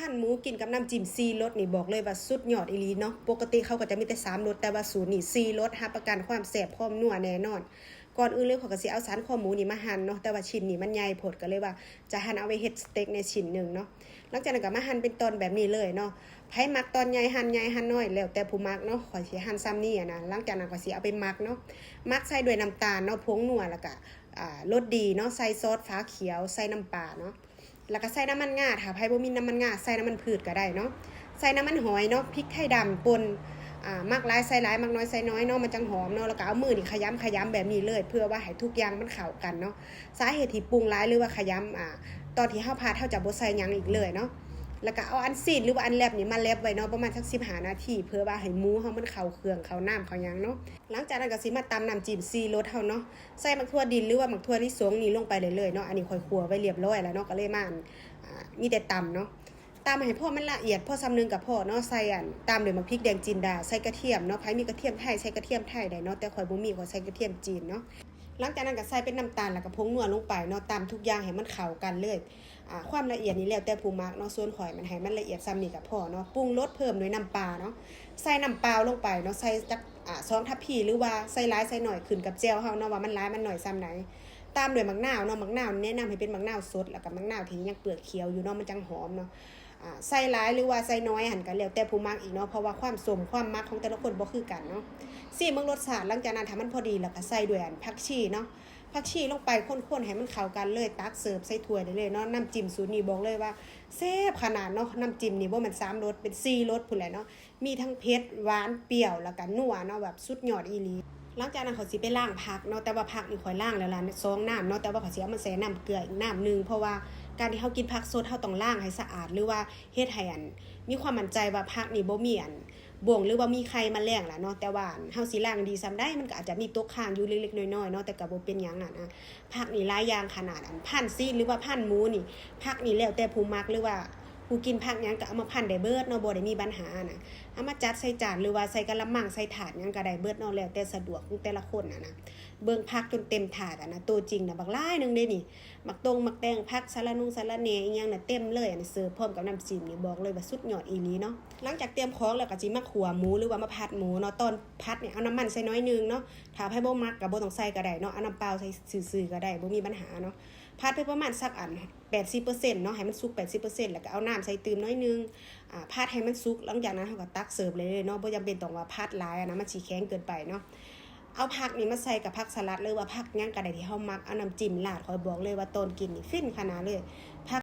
พันหมูกินกับน้ำจิ้ม4รสนี่บอกเลยว่าสุดยอดอีหลีเนาะปกติเขาก็จะมีแต่3รสแต่ว่าสูตรนี่4รสรับประกันความแซ่บความนัวแน่นอนก่อนอื่นเลยเขาก็สิเอาสันคอหมูนี่มาหั่นเนาะแต่ว่าชิ้นนี่มันใหญ่โพดก็เลยว่าจะหั่นเอาไว้เฮ็ดสเต็กในชิ้นนึงเนาะหลังจากนั้นก็มาหั่นเป็นตอนแบบนี้เลยเนาะไผมักตอนใหญ่หั่นน้อยแล้วแต่ผู้มักเนาะข่อยสิหั่นซ้ำนี่นะหลังจากนั้นก็สิเอาไปมักเนาะมักใส่ด้วยน้ำตาลเนาะผงนัวแล้วก็รสดีเนาะใส่ซอสฟ้าเขียวใส่น้ำปลาเนาะแล้วก็ใส่น้ำมันงาถ้าไผบ่มีน้ำมันงาใส่น้ำมันพืชก็ได้เนาะใส่น้ำมันหอยเนาะพริกไทยดำป่นมักหลายใส่หลายมักน้อยใส่น้อยเนาะมันจังหอมเนาะแล้วก็เอามือนี่ขยำแบบนี้เลยเพื่อว่าให้ทุกอย่างมันเข้ากันเนาะสาเหตุที่ปรุงหลายหรือว่าขยำตอนที่เฮาพาเฮาจะบ่ใส่หยังอีกเลยเนาะแล้วก็เอาอันซีดหรือว่าอันแลบนี่มาแลบไว้เนาะประมาณสัก15นาทีเพื่อว่าให้หมูเฮามันเข้าเครื่องเข้าน้ำเข้าหยังเนาะหลังจากนั้นก็สิมาตำน้ำจิ้ม4รสเฮาเนาะใส่มักทั่วดินหรือว่ามักทั่วลิสงนี่ลงไปเลยเนาะอันนี้ค่อยคั่วไว้เรียบร้อยแล้วเนาะก็เลยมามีแต่ตำเนาะตำให้พอมันละเอียดพอซ้ำนึงกับพอเนาะใส่ตามด้วยมักพริกแดงจินดาใส่กระเทียมเนาะไผมีกระเทียมไทยใส่กระเทียมไทยได้เนาะแต่ข่อยบ่มีข่อยใส่กระเทียมจีนเนาะหลังจากนั้นก็ใส่เป็นน้ำตาลแล้วก็ผงนัวลงไปเนาะตามทุกอย่างให้มันเข้ากันเลยความละเอียดนี่แล้วแต่ผู้มักเนาะส่วนข่อยมันให้มันละเอียดซ้ำนี่ก็พอเนาะปรุงรสเพิ่มด้วยน้ำปลาเนาะใส่น้ำเปล่าลงไปเนาะใส่จัก2ทัพพีหรือว่าใส่หลายใส่หน่อยขึ้นกับแจ่วเฮาเนาะว่ามันหลายมันหน่อยซ้ำไหนตามด้วยมะนาวเนาะมะนาวแนะนำให้เป็นมะนาวสดแล้วก็มะนาวที่ยังเปลือกเขียวอยู่เนาะมันจังหอมเนาะใส่หลายหรือว่าใส่น้อยหั่นกันแล้วแต่ผู้มักอีกเนาะเพราะว่าความสมความมักของแต่ละคนบ่คือกันเนาะซีเบิ่งรสชาติหลังจากนั้นถ้ามันพอดีแล้วก็ใส่ด้วยผักชีเนาะผักชีลงไปข้นๆให้มันเข้ากันเลยตักเสิร์ฟใส่ถ้วยได้เลยเนาะน้ำจิ้มสูตรนี้บอกเลยว่าแซ่บขนาดเนาะน้ำจิ้มนี่บ่แม่น3รสเป็น4รสพุ่นแหละเนาะมีทั้งเผ็ดหวานเปรี้ยวแล้วก็นัวเนาะแบบสุดยอดอีหลีหลังจากนั้นเขาสิไปล้างผักเนาะแต่ว่าผักนี่ข่อยล้างแล้วล่ะ2น้ำเนาะแต่ว่าเขาสิเอามาใส่น้ำเกลืออีกน้ำนึงเพราะว่าการที่เฮากินผักสดเฮาต้องล้างให้สะอาดหรือว่าเฮ็ดให้มีความมั่นใจว่าผักนี่บ่มีบ่วงหรือว่ามีไข่แมลงล่ะเนาะแต่ว่าเฮาสิล้างดีซำได้มันก็อาจจะมีตกค้างอยู่เล็กๆน้อยๆเนาะแต่ก็บ่เป็นหยังนะผักนี่หลายอย่างขนาดพันธุ์ซีหรือว่าพันธุ์หมูนี่ผักนี่แล้วแต่ผู้มักหรือว่าผู้กินผักหยังก็เอามาพันได้เบิดเนาะบ่ได้มีปัญหานะเอามาจัดใส่จานหรือว่าใส่กะละมังใส่ถาดหยังก็ได้เบิดเนาะแล้วแต่สะดวกของแต่ละคนนะเบิ่งผักจนเต็มถาดนะตัวจริงน่ะบักหลายนึงเด้นี่มักแตงผักสะระแหน่อีหยังน่ะเต็มเลยเสิร์ฟพร้อมกับน้ำจิ้มนี่บอกเลยว่าสุดยอดอีหลีเนาะหลังจากเตรียมของแล้วก็สิมาคั่วหมูหรือว่ามาผัดหมูเนาะตอนผัดเนี่ยเอาน้ำมันใส่น้อยนึงเนาะถ้าไผบ่มักก็บ่ต้องใส่ก็ได้เนาะเอาน้ำเปล่าใส่ซื่อๆก็ได้บ่มีปัญหาเนาะผัดไปประมาณสัก80%เนาะให้มันสุก80%แล้วก็เอาน้ำใส่ตื่มน้อยนึงผัดให้มันสุกหลังจากนั้นเฮาก็ตักเสิร์ฟเลยเนาะบ่จำเป็นต้องว่าผัดหลายนะมันสิแข็งเกินไปเนาะเอาผักนี่มาใส่กับผักสลัดหรือว่าผักหยังก็ได้ที่เฮามักเอาน้ำจิ้มราดขอยบอกเลยว่าตอนกินนี่ฟินขนาดเลยผัก